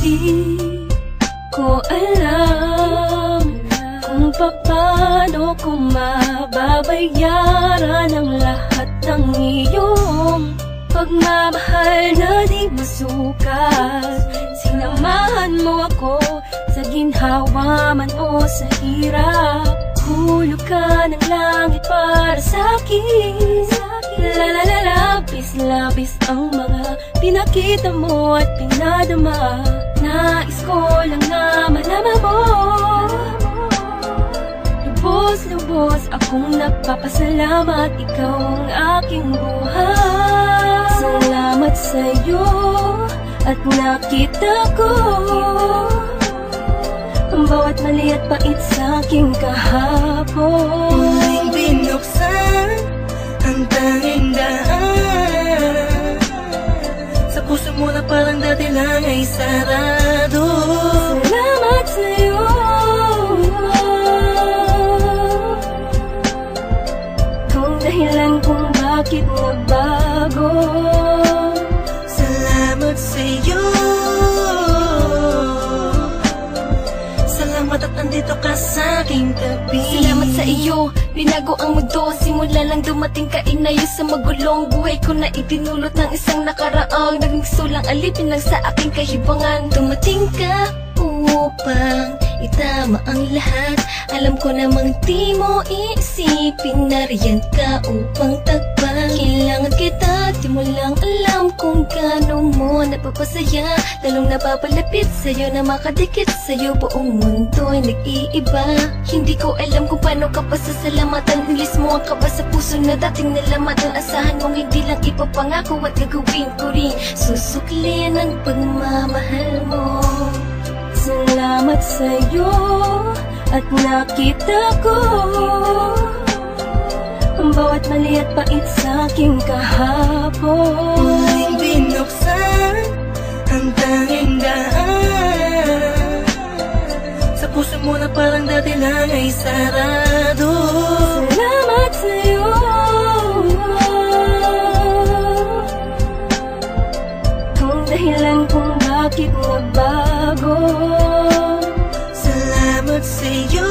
Di ko alam kung paano ko mababayaran ang lahat ng iyong pagmamahal na di masukat. Sinamahan mo ako sa ginhawa man o sa hirap. Hulog ka ng langit para sa'kin. Labis ang mga pinakita mo at pinadama. Nais ko lang na malaman mo. Lubos akong nagpapasalamat, ikaw ang aking buhay. Salamat sa'yo at nakita ko ang bawat mali at pait sa'king kahapon. Muling binuksan ang tanging daan sa puso mo na parang dati lang ay sarado. Salamat sa'yo kung dahilan kung bakit nabago. Salamat sa'yo, salamat at andito ka sa aking tabi. Salamat sa iyo, binago ang mundo. Simula lang dumating ka, inayos sa magulong buhay ko na itinulot ng isang nakaraang naging sulang alipin lang sa aking kahibangan. Dumating ka upang itama ang lahat. Alam ko namang di mo iisipin, nariyan ka upang tagpan. Kailangan kita, di mo lang alam kung gaano mo napapasaya. Lalong napapalapit sa'yo na makadikit sa'yo, buong mundo'y nag-iiba. Hindi ko alam kung paano ka pasasalamatan. Ilis mo ang kaba sa puso na dating nalamatan. Asahan mong hindi lang ipapangako at gagawin ko rin. Susuklin ang pagmamahal mo. Salamat sa'yo at nakita ko ang bawat mali at pait sa'king kahapon. Muling binuksan ang tanging daan sa puso mo na parang dati lang ay sarado. Salamat sa'yo kung dahilan kung bakit nabago. Salamat sa'yo,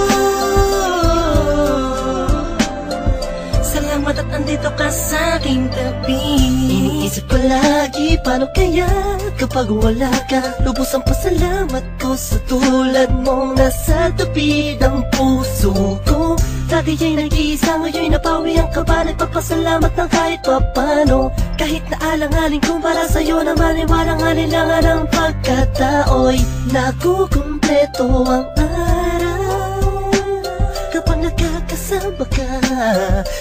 salamat at andito ka sa aking tabi. Iniisip ko lagi, paano kaya kapag wala ka? Lubos ang pasalamat ko sa tulad mong nasa tabi ng puso ko. Dati ay nag-iisa, ngayon'y napawi ang kaba. Nagpapasalamat ng kahit papano. Kahit na alang-aling kung para sa'yo naman ay walang alinlangan ang pagkatao'y nakukumpleto ang araw kapag nakakasama ka.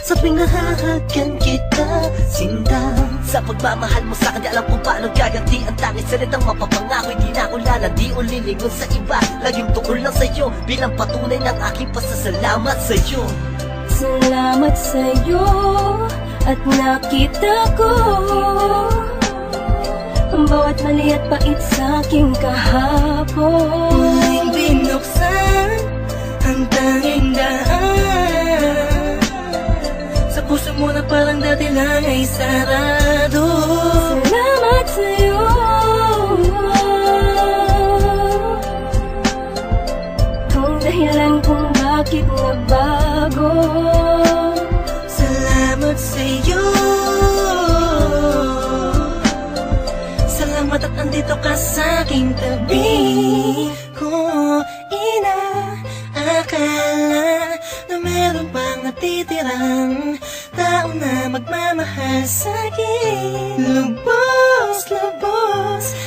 Sa tuwing nahahagkan kita, sinta sa pagmamahal mo sa'kin, di alam kung paano gaganti ang tanging salitang mapapangako. Hindi na ako lalandi o lilingon sa iba. Laging tukol lang sa'yo bilang patunay ng aking pasasalamat sa'yo. Salamat sa'yo at nakita ko ang bawat mali at pait sa'king kahapon. Muling binuksan ang tanging daan sa puso mo na parang dati lang ay sarado. Salamat sa'yo kung dahilan kung bakit nabago. Salamat sa'yo, salamat at andito ka sa aking tabi. Kung inaakala na meron pang natitirang tao na magmamahal sa'kin, lubos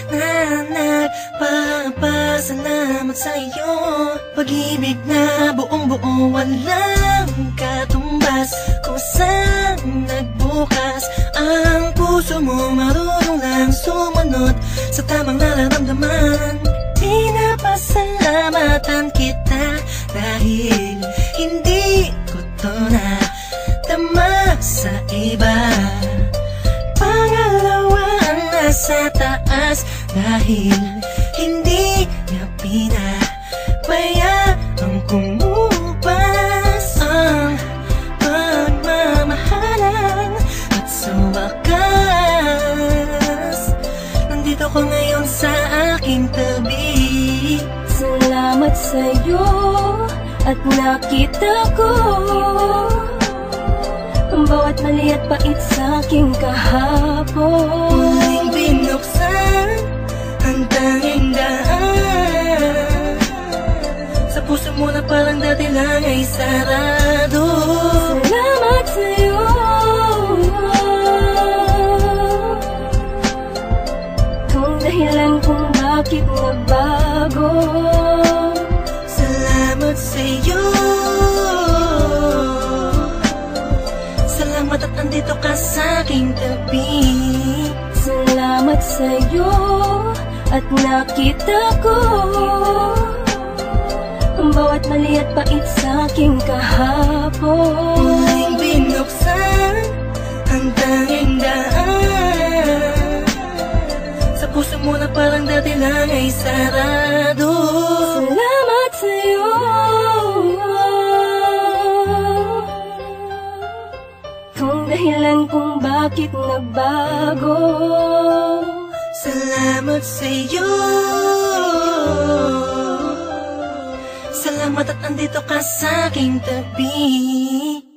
na nagpapasalamat sa'yo. Pag-ibig na buong-buo, walang katumbas. Kung saan nagbukas ang puso mo, marunong lang sumunod sa tamang nararamdaman. Pinapasalamatan kita dahil hindi ko to na tama sa iba. Pangalawa ang nasa taas dahil hindi niya pinabayaan kumupas ang pagmamahalan. At sa wakas, nandito ko ngayon sa aking tabi. at nakita ko ang bawat mali at pait sa aking kahapon. Muling binuksan ang tanging daan sa puso mo na parang dati lang ay sarado. Salamat sa'yo, kung dahilan kung bakit nagbago. Salamat sa'yo, salamat at nandito ka sa aking tabi. Salamat sa'yo at nakita ko ang bawat mali at pait sa aking kahapon. Muling binuksan ang tanging daan sa puso mo na parang dati lang ay sarado. Salamat sa'yo, kung dahilan kung bakit nagbago. Salamat sa'yo, salamat at nandito ka sa aking tabi.